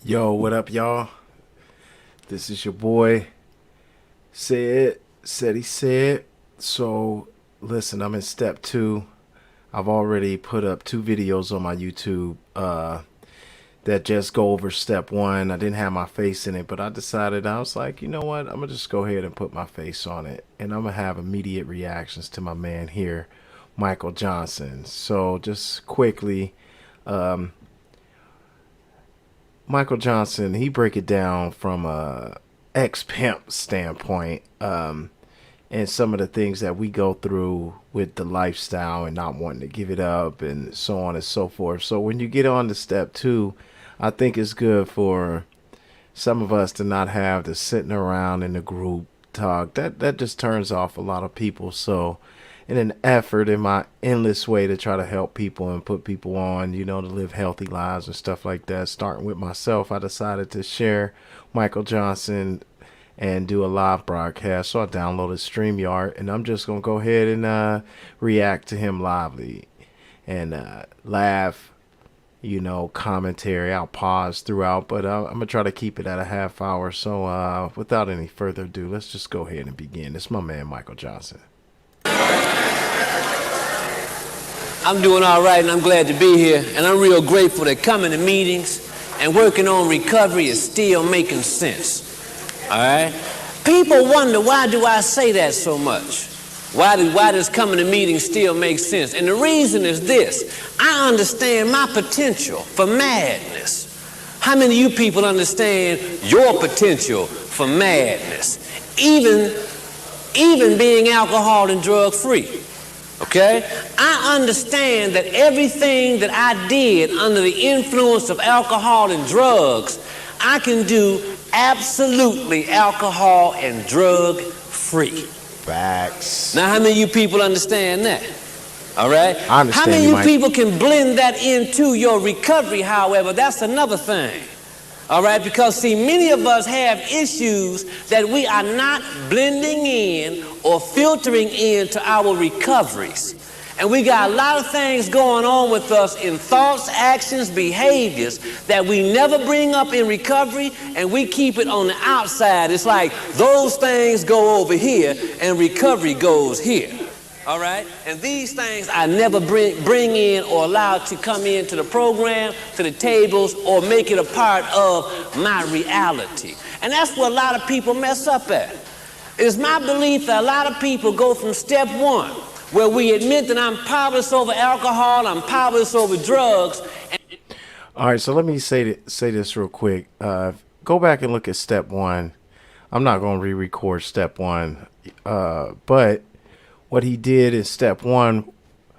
Yo, what up, y'all? This is your boy. Said he said. So, listen, I'm in step two. I've already put up two videos on my YouTube that just go over step one. I didn't have my face in it, but I was like, you know what? I'm going to just go ahead and put my face on it. And I'm going to have immediate reactions to my man here, Michael Johnson. So, just quickly, Michael Johnson, he break it down from a ex-pimp standpoint, and some of the things that we go through with the lifestyle and not wanting to give it up and so on and so forth. So when you get on to step two, I think it's good for some of us to not have the sitting around in the group talk. That just turns off a lot of people. So in an effort, in my endless way to try to help people and put people on, to live healthy lives and stuff like that, starting with myself, I decided to share Michael Johnson and do a live broadcast. So I downloaded StreamYard, and I'm just going to go ahead and react to him lively and laugh, commentary. I'll pause throughout, but I'm going to try to keep it at a half hour. So without any further ado, let's just go ahead and begin. It's my man, Michael Johnson. I'm doing all right, and I'm glad to be here, and I'm real grateful that coming to meetings and working on recovery is still making sense. All right? People wonder, why do I say that so much? Why does coming to meetings still make sense? And the reason is this: I understand my potential for madness. How many of you people understand your potential for madness? Even being alcohol and drug free. Okay? I understand that everything that I did under the influence of alcohol and drugs, I can do absolutely alcohol and drug free. Facts. Now, how many of you people understand that? All right? I understand. How many of you people can blend that into your recovery, however? That's another thing. All right, because see, many of us have issues that we are not blending in or filtering into our recoveries. And we got a lot of things going on with us in thoughts, actions, behaviors that we never bring up in recovery, and we keep it on the outside. It's like those things go over here and recovery goes here. All right? And these things I never bring in or allow to come into the program, to the tables, or make it a part of my reality. And that's what a lot of people mess up at. It's my belief that a lot of people go from step one, where we admit that I'm powerless over alcohol, I'm powerless over drugs. All right, so let me say this real quick. Go back and look at step one. I'm not going to re-record step one, but what he did is step one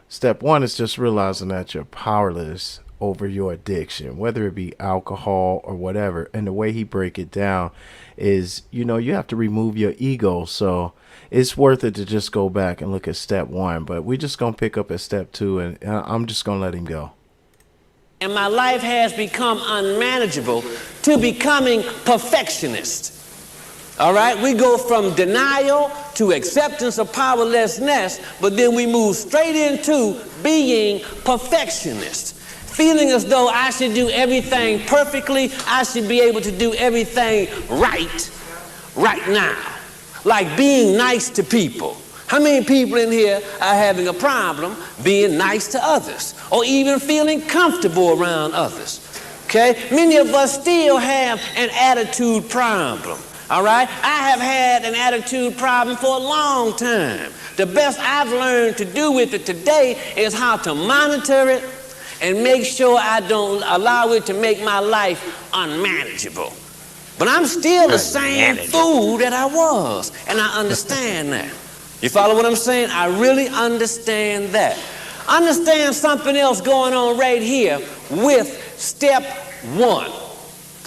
is just realizing that you're powerless over your addiction, whether it be alcohol or whatever. And the way he break it down is, you have to remove your ego. So it's worth it to just go back and look at step one. But we're just going to pick up at step two, and I'm just going to let him go. And my life has become unmanageable to becoming perfectionist. All right, we go from denial to acceptance of powerlessness, but then we move straight into being perfectionist, feeling as though I should do everything perfectly, I should be able to do everything right now, like being nice to people. How many people in here are having a problem being nice to others, or even feeling comfortable around others? Okay, many of us still have an attitude problem. All right, I have had an attitude problem for a long time. The best I've learned to do with it today is how to monitor it and make sure I don't allow it to make my life unmanageable. But I'm still the same fool that I was, and I understand that. You follow what I'm saying? I really understand that. Understand something else going on right here with step one.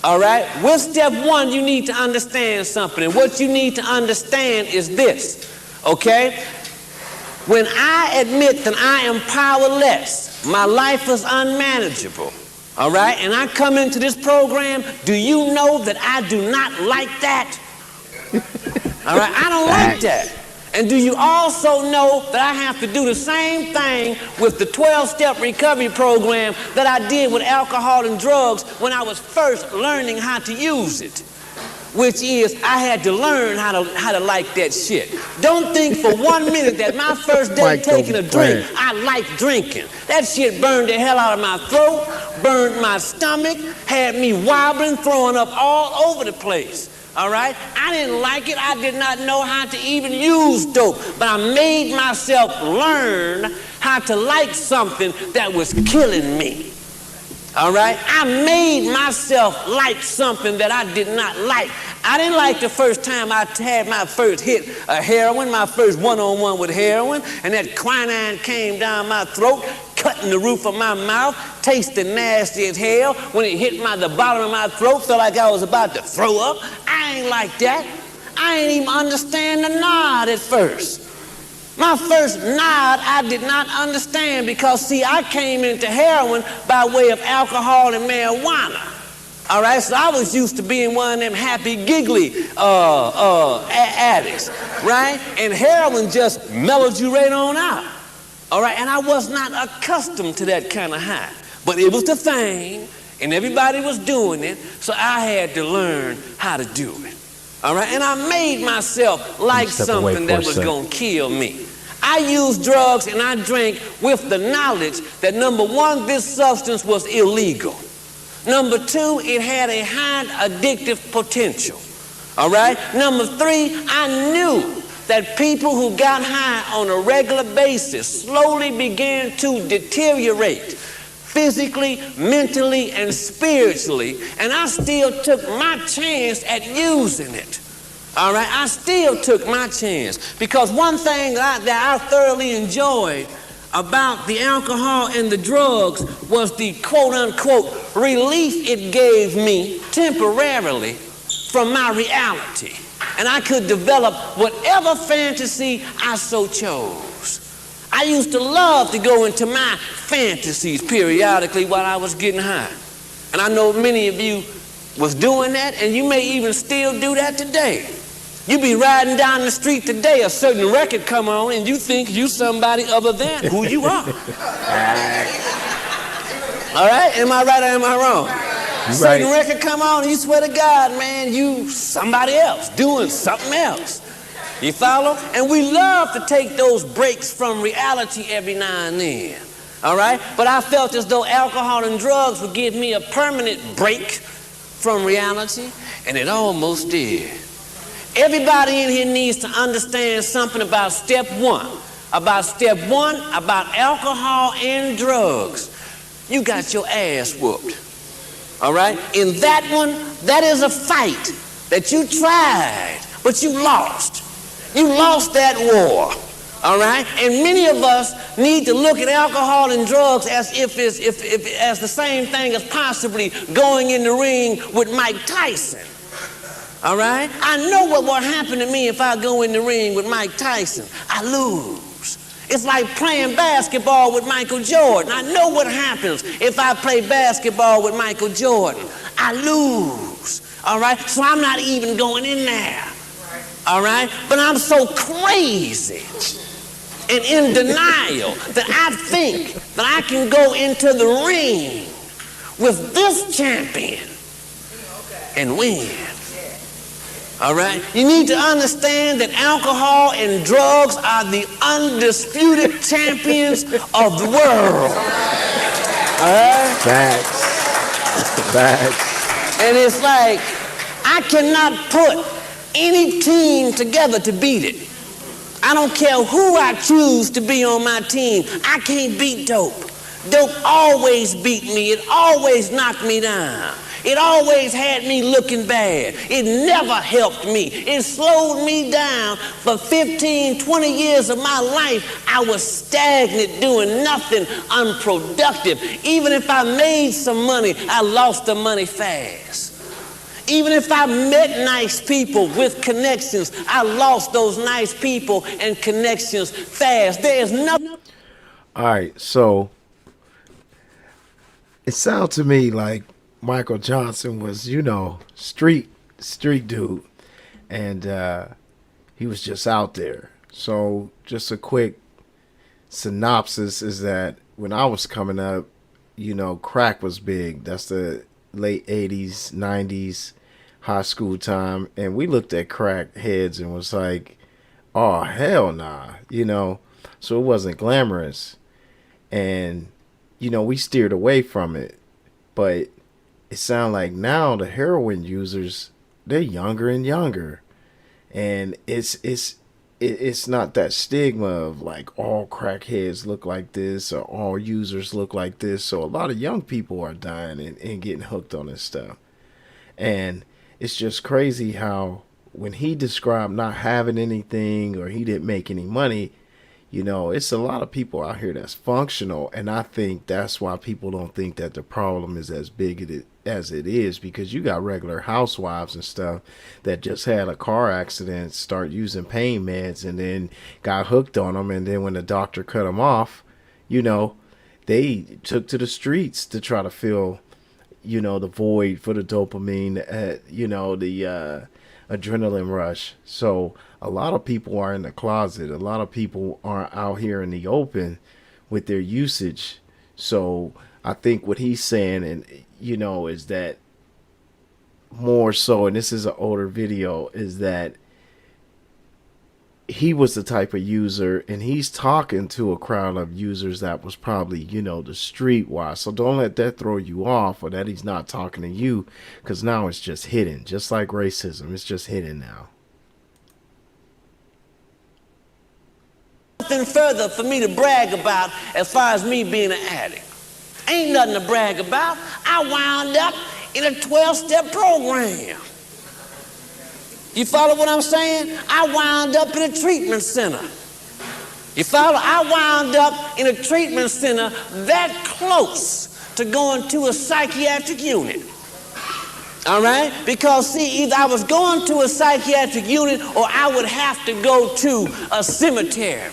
All right? With step one, you need to understand something. And what you need to understand is this, okay? When I admit that I am powerless, my life is unmanageable, all right? And I come into this program, do you know that I do not like that? All right? I don't like that. And do you also know that I have to do the same thing with the 12-step recovery program that I did with alcohol and drugs when I was first learning how to use it? Which is, I had to learn how to like that shit. Don't think for 1 minute that my first day taking a drink, I liked drinking. That shit burned the hell out of my throat, burned my stomach, had me wobbling, throwing up all over the place. All right? I didn't like it. I did not know how to even use dope. But I made myself learn how to like something that was killing me. All right? I made myself like something that I did not like. I didn't like the first time I had my first hit of heroin, my first one-on-one with heroin, and that quinine came down my throat, cutting the roof of my mouth, tasted nasty as hell. When it hit the bottom of my throat, felt like I was about to throw up. I ain't like that. I ain't even understand the nod at first. My first nod I did not understand because, see, I came into heroin by way of alcohol and marijuana. All right, so I was used to being one of them happy, giggly addicts, right? And heroin just mellowed you right on out. All right, and I was not accustomed to that kind of high. But it was the thing, and everybody was doing it, so I had to learn how to do it. All right, and I made myself like something that was going to kill me. I used drugs and I drank with the knowledge that, number one, this substance was illegal. Number two, it had a high addictive potential. All right? Number three, I knew that people who got high on a regular basis slowly began to deteriorate physically, mentally, and spiritually, and I still took my chance at using it. All right, I still took my chance because one thing that I thoroughly enjoyed about the alcohol and the drugs was the quote-unquote relief it gave me temporarily from my reality. And I could develop whatever fantasy I so chose. I used to love to go into my fantasies periodically while I was getting high. And I know many of you was doing that, and you may even still do that today. You be riding down the street today, a certain record come on, and you think you somebody other than who you are. All right? Am I right or am I wrong? Certain record come on, and you swear to God, man, you somebody else, doing something else. You follow? And we love to take those breaks from reality every now and then. All right? But I felt as though alcohol and drugs would give me a permanent break from reality, and it almost did. Everybody in here needs to understand something about step one. About alcohol and drugs. You got your ass whooped. All right? In that one, that is a fight that you tried, but you lost. You lost that war. All right? And many of us need to look at alcohol and drugs as if as the same thing as possibly going in the ring with Mike Tyson. All right? I know what will happen to me if I go in the ring with Mike Tyson. I lose. It's like playing basketball with Michael Jordan. I know what happens if I play basketball with Michael Jordan. I lose. All right? So I'm not even going in there. All right? But I'm so crazy and in denial that I think that I can go into the ring with this champion and win. All right? You need to understand that alcohol and drugs are the undisputed champions of the world. All right? Facts. And it's like, I cannot put any team together to beat it. I don't care who I choose to be on my team. I can't beat dope. Dope always beat me. It always knocked me down. It always had me looking bad. It never helped me. It slowed me down. For 15, 20 years of my life, I was stagnant, doing nothing, unproductive. Even if I made some money, I lost the money fast. Even if I met nice people with connections, I lost those nice people and connections fast. There's nothing. All right, so it sounds to me like Michael Johnson was, street dude, and he was just out there. So just a quick synopsis is that when I was coming up, crack was big. That's the late 80s, 90s, high school time. And we looked at crack heads and was like, oh, hell nah, So it wasn't glamorous. And, we steered away from it. But it sounds like now the heroin users, they're younger and younger. And it's not that stigma of like all crackheads look like this or all users look like this. So a lot of young people are dying and getting hooked on this stuff. And it's just crazy how when he described not having anything or he didn't make any money, it's a lot of people out here that's functional. And I think that's why people don't think that the problem is as big as it is, because you got regular housewives and stuff that just had a car accident, start using pain meds, and then got hooked on them. And then when the doctor cut them off, they took to the streets to try to fill, the void for the dopamine, the adrenaline rush. So a lot of people are in the closet. A lot of people aren't out here in the open with their usage. So I think what he's saying, and is that more so, and this is an older video, is that he was the type of user, and he's talking to a crowd of users that was probably, the streetwise. So don't let that throw you off, or that he's not talking to you, because now it's just hidden, just like racism. It's just hidden now. Nothing further for me to brag about as far as me being an addict. Ain't nothing to brag about. I wound up in a 12-step program. You follow what I'm saying? I wound up in a treatment center. You follow? I wound up in a treatment center that close to going to a psychiatric unit. All right? Because, see, either I was going to a psychiatric unit or I would have to go to a cemetery.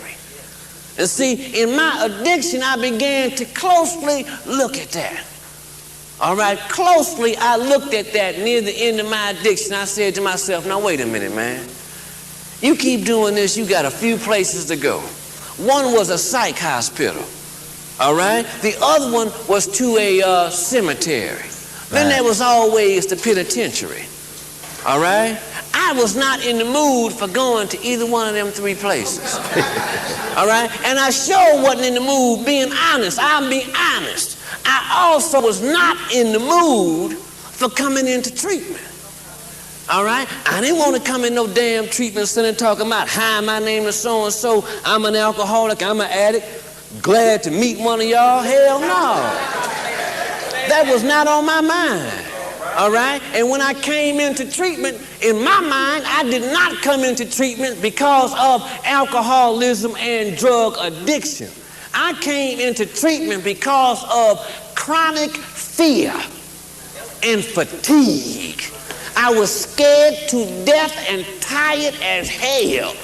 And see, in my addiction, I began to closely look at that. All right, closely I looked at that near the end of my addiction. I said to myself, now wait a minute, man. You keep doing this, you got a few places to go. One was a psych hospital, all right? The other one was to a cemetery. Then there was always the penitentiary, all right? I was not in the mood for going to either one of them three places, all right? And I sure wasn't in the mood, being honest. I'll be honest. I also was not in the mood for coming into treatment. All right? I didn't want to come in no damn treatment center talking about, hi, my name is so-and-so, I'm an alcoholic, I'm an addict, glad to meet one of y'all. Hell no. That was not on my mind. All right? And when I came into treatment, in my mind, I did not come into treatment because of alcoholism and drug addiction. I came into treatment because of chronic fear and fatigue. I was scared to death and tired as hell.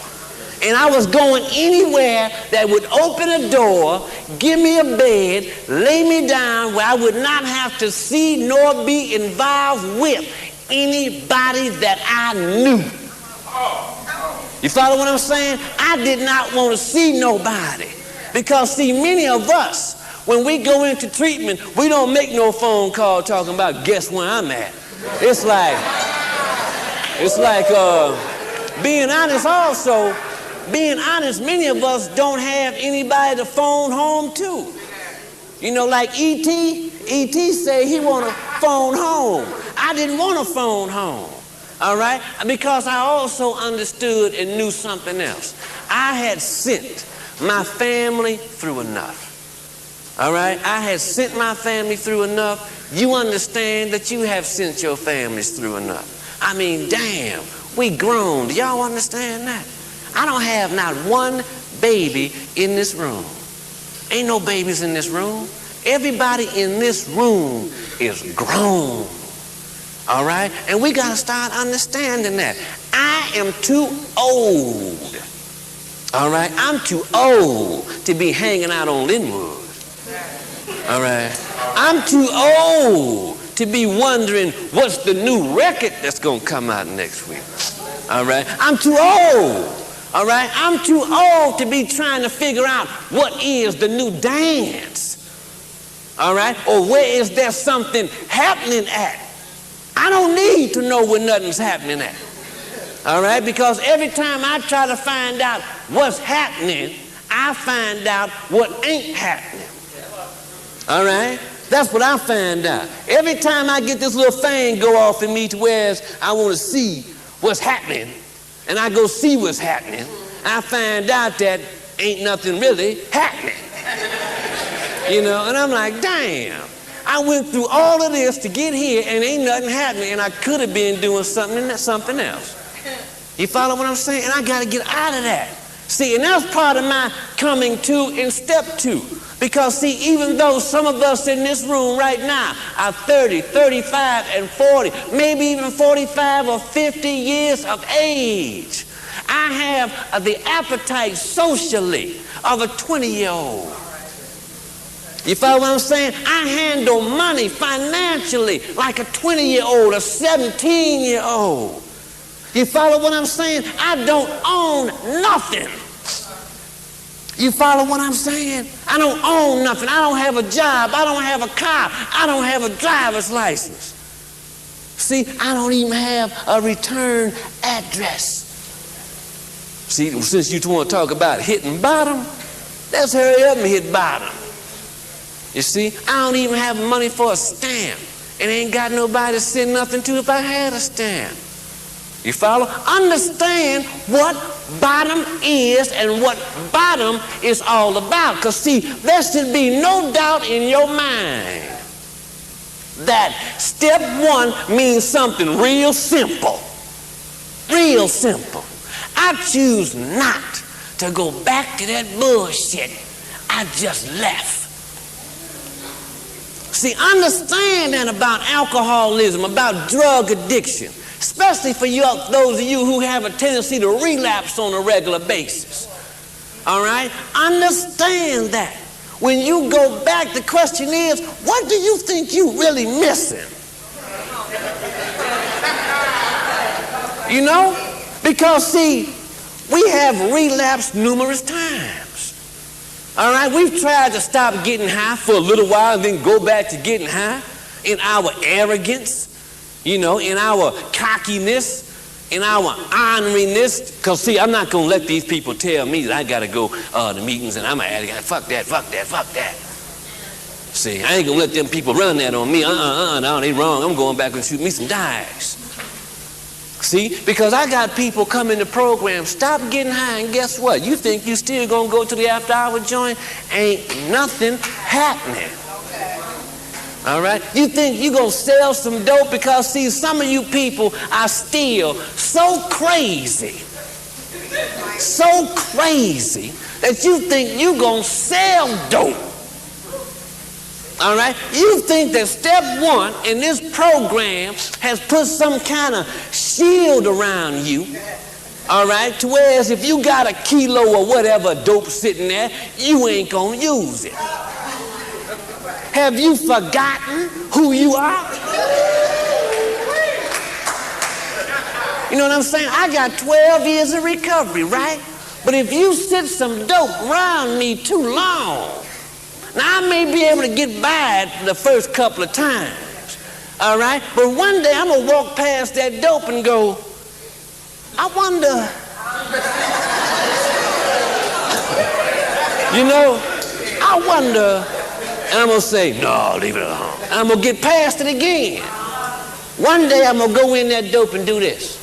And I was going anywhere that would open a door, give me a bed, lay me down where I would not have to see nor be involved with anybody that I knew. You follow what I'm saying? I did not want to see nobody. Because, see, many of us, when we go into treatment, we don't make no phone call talking about, guess where I'm at. It's like being honest also, being honest, many of us don't have anybody to phone home to. You know, like E.T. said he want to phone home. I didn't want to phone home, all right? Because I also understood and knew something else. I had sent my family through enough. All right? I had sent my family through enough. You understand that you have sent your families through enough. I mean, damn, we grown. Do y'all understand that? I don't have not one baby in this room. Ain't no babies in this room. Everybody in this room is grown. All right? And we got to start understanding that. I am too old. All right? I'm too old to be hanging out on Linwood. All right? I'm too old to be wondering what's the new record that's going to come out next week. All right? I'm too old. All right? I'm too old to be trying to figure out what is the new dance. All right? Or where is there something happening at? I don't need to know where nothing's happening at. All right? Because every time I try to find out what's happening, I find out what ain't happening. All right? That's what I find out. Every time I get this little thing go off in me to where I want to see what's happening, and I go see what's happening, I find out that ain't nothing really happening. You know, and I'm like, damn, I went through all of this to get here and ain't nothing happening, and I could have been doing something else. You follow what I'm saying? And I got to get out of that. See, and that's part of my coming to in step 2. Because see, even though some of us in this room right now are 30, 35, and 40, maybe even 45 or 50 years of age, I have the appetite socially of a 20-year-old. You follow what I'm saying? I handle money financially like a 20-year-old, a 17-year-old. You follow what I'm saying? I don't own nothing. You follow what I'm saying? I don't own nothing. I don't have a job. I don't have a car. I don't have a driver's license. See, I don't even have a return address. See, since you want to talk about hitting bottom, let's hurry up and hit bottom. You see, I don't even have money for a stamp. And ain't got nobody to send nothing to if I had a stamp. You follow? Understand what bottom is and what bottom is all about. Because see, there should be no doubt in your mind that step 1 means something real simple. Real simple. I choose not to go back to that bullshit I just left. See, understand that about alcoholism, about drug addiction. Especially for those of you who have a tendency to relapse on a regular basis. All right? Understand that. When you go back, the question is, what do you think you really missing? You know? Because, see, we have relapsed numerous times. All right? We've tried to stop getting high for a little while and then go back to getting high in our arrogance. You know, in our cockiness, in our honoriness. Because, see, I'm not going to let these people tell me that I got to go to meetings and I'm an addict. Fuck that, fuck that, fuck that. See, I ain't going to let them people run that on me. No, they wrong. I'm going back and shoot me some dice. See, because I got people come in the program, stop getting high, and guess what? You think you still going to go to the after-hour joint? Ain't nothing happening. All right? You think you're going to sell some dope because, see, some of you people are still so crazy that you think you're going to sell dope. All right? You think that step 1 in this program has put some kind of shield around you. All right? To whereas if you got a kilo or whatever dope sitting there, you ain't going to use it. Have you forgotten who you are? You know what I'm saying? I got 12 years of recovery, right? But if you sit some dope around me too long, now I may be able to get by it the first couple of times, all right? But one day I'm going to walk past that dope and go, I wonder, you know, I wonder. And I'm going to say, no, leave it alone. And I'm going to get past it again. One day I'm going to go in that dope and do this.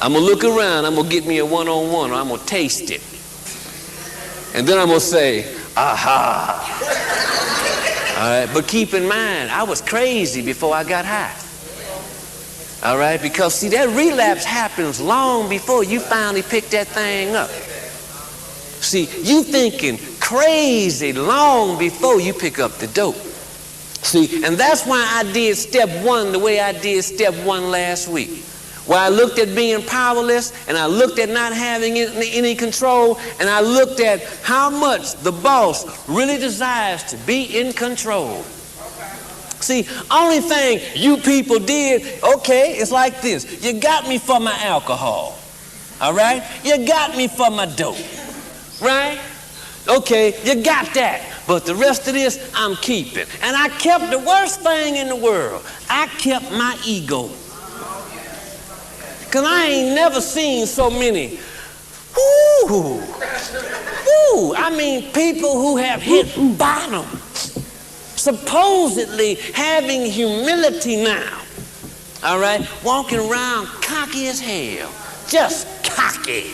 I'm going to look around. I'm going to get me a one-on-one, or I'm going to taste it. And then I'm going to say, aha. All right, but keep in mind, I was crazy before I got high. All right, because see, that relapse happens long before you finally pick that thing up. See, you thinking crazy long before you pick up the dope. See, and that's why I did step 1 the way I did step 1 last week. Where I looked at being powerless, and I looked at not having any control, and I looked at how much the boss really desires to be in control. See, only thing you people did, okay, it's like this. You got me for my alcohol. All right? You got me for my dope. Right? Okay, you got that. But the rest of this, I'm keeping. And I kept the worst thing in the world. I kept my ego. Because I ain't never seen so many, I mean, people who have hit bottom, supposedly having humility now. All right? Walking around cocky as hell. Just cocky.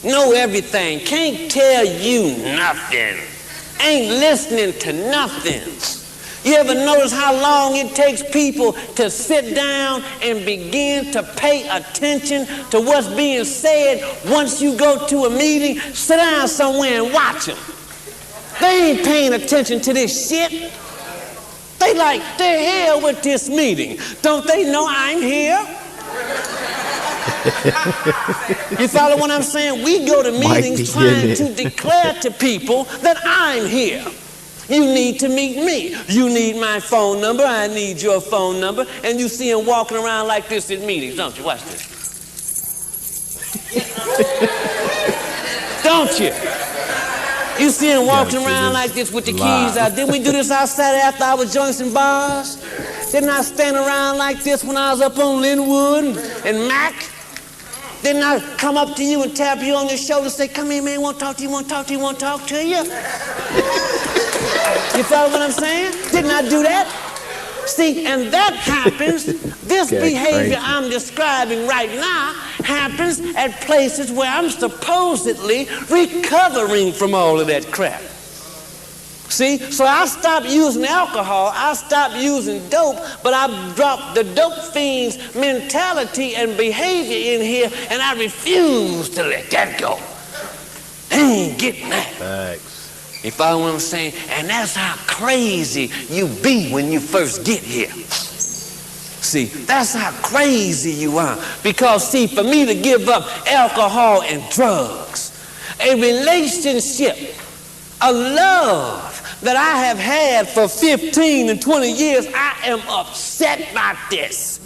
Know everything. Can't tell you nothing. Ain't listening to nothing. You ever notice how long it takes people to sit down and begin to pay attention to what's being said once you go to a meeting? Sit down somewhere and watch them. They ain't paying attention to this shit. They like, the hell with this meeting. Don't they know I'm here? You follow what I'm saying? We go to meetings trying to declare to people that I'm here. You need to meet me. You need my phone number. I need your phone number. And you see them walking around like this at meetings, don't you? Watch this. Don't you? You see them walking around like this with the keys out. Didn't we do this outside after our joints and bars? Didn't I stand around like this when I was up on Linwood and Mac? Didn't I come up to you and tap you on your shoulder and say, come here, man, want to talk to you, want to talk to you, want to talk to you? You follow what I'm saying? Didn't I do that? See, and that happens, this behavior I'm describing right now happens at places where I'm supposedly recovering from all of that crap. See, so I stopped using alcohol, I stopped using dope, but I dropped the dope fiend's mentality and behavior in here, and I refuse to let that go. They ain't getting that. Thanks. You follow what I'm saying? And that's how crazy you be when you first get here. See, that's how crazy you are. Because, see, for me to give up alcohol and drugs, a relationship, a love that I have had for 15 and 20 years, I am upset by this.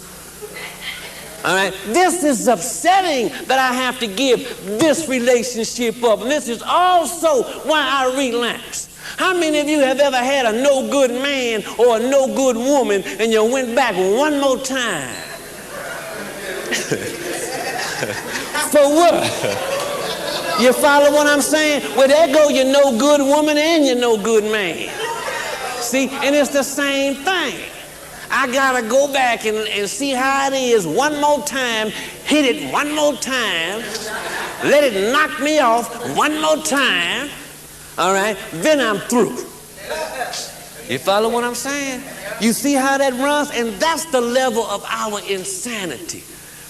All right? This is upsetting that I have to give this relationship up. And this is also why I relapse. How many of you have ever had a no good man or a no good woman and you went back one more time? For what? You follow what I'm saying? Well, there go your no good woman and your no good man. See, and it's the same thing. I gotta go back and see how it is one more time, hit it one more time, let it knock me off one more time, all right, then I'm through. You follow what I'm saying? You see how that runs? And that's the level of our insanity.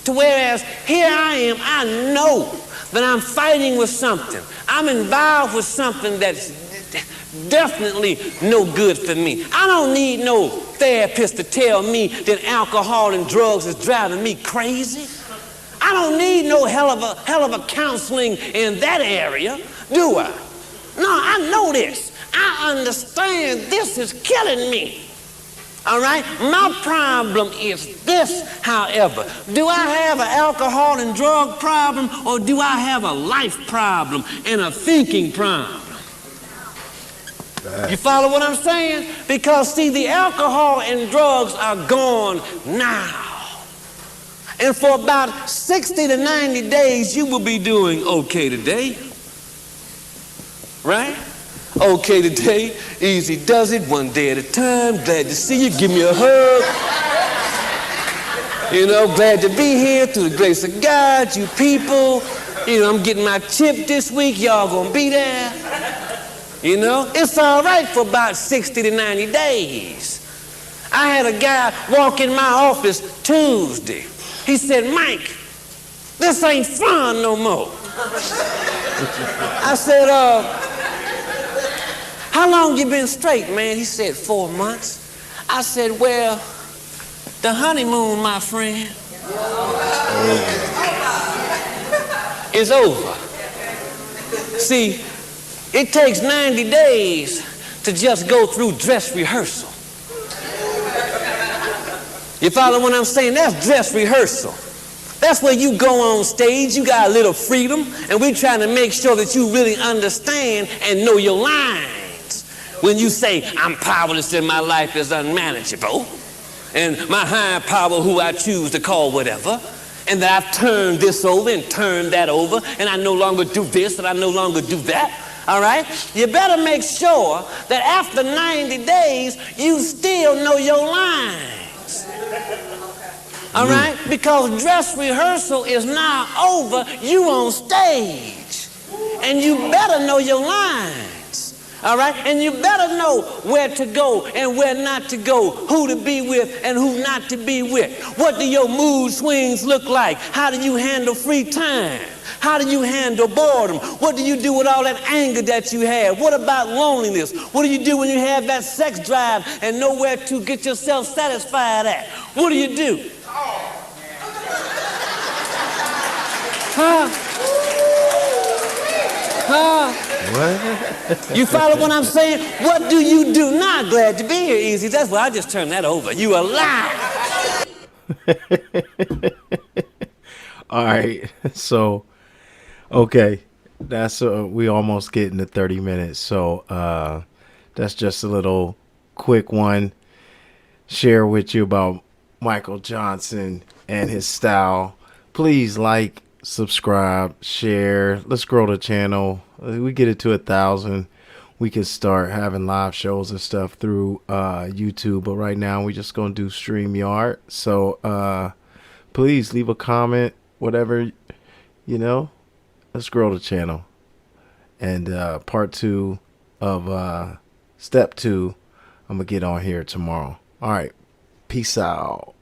To whereas here I am, I know that I'm fighting with something. I'm involved with something that's definitely no good for me. I don't need no therapist to tell me that alcohol and drugs is driving me crazy. I don't need no hell of a counseling in that area, do I? No, I know this. I understand this is killing me. All right? My problem is this, however. Do I have an alcohol and drug problem, or do I have a life problem and a thinking problem? You follow what I'm saying? Because, see, the alcohol and drugs are gone now. And for about 60 to 90 days, you will be doing okay today. Right? Okay today, easy does it, one day at a time. Glad to see you, give me a hug. You know, glad to be here through the grace of God, you people. You know, I'm getting my chip this week, y'all gonna be there. You know, it's all right for about 60 to 90 days. I had a guy walk in my office Tuesday. He said, Mike, this ain't fun no more. I said, how long you been straight, man? He said, 4 months. I said, well, the honeymoon, my friend, is over. See, it takes 90 days to just go through dress rehearsal. You follow what I'm saying? That's dress rehearsal. That's where you go on stage, you got a little freedom, and we're trying to make sure that you really understand and know your lines. When you say, I'm powerless and my life is unmanageable, and my higher power who I choose to call whatever, and that I've turned this over and turned that over, and I no longer do this and I no longer do that, all right? You better make sure that after 90 days, you still know your lines. All right? Because dress rehearsal is now over. You on stage. And you better know your lines. All right? And you better know where to go and where not to go, who to be with and who not to be with. What do your mood swings look like? How do you handle free time? How do you handle boredom? What do you do with all that anger that you have? What about loneliness? What do you do when you have that sex drive and nowhere to get yourself satisfied at? What do you do? Huh? What? You follow what I'm saying? What do you do? Not glad to be here, Easy. That's why I just turned that over. You a lie. All right. So, okay. That's we almost getting to 30 minutes. So, that's just a little quick one. Share with you about Michael Johnson and his style. Please like, subscribe, share. Let's grow the channel. We get it to 1,000. We can start having live shows and stuff through YouTube. But right now we're just gonna do StreamYard. So please leave a comment, whatever, you know. Let's grow the channel. And part 2 of step 2, I'm gonna get on here tomorrow. All right. Peace out.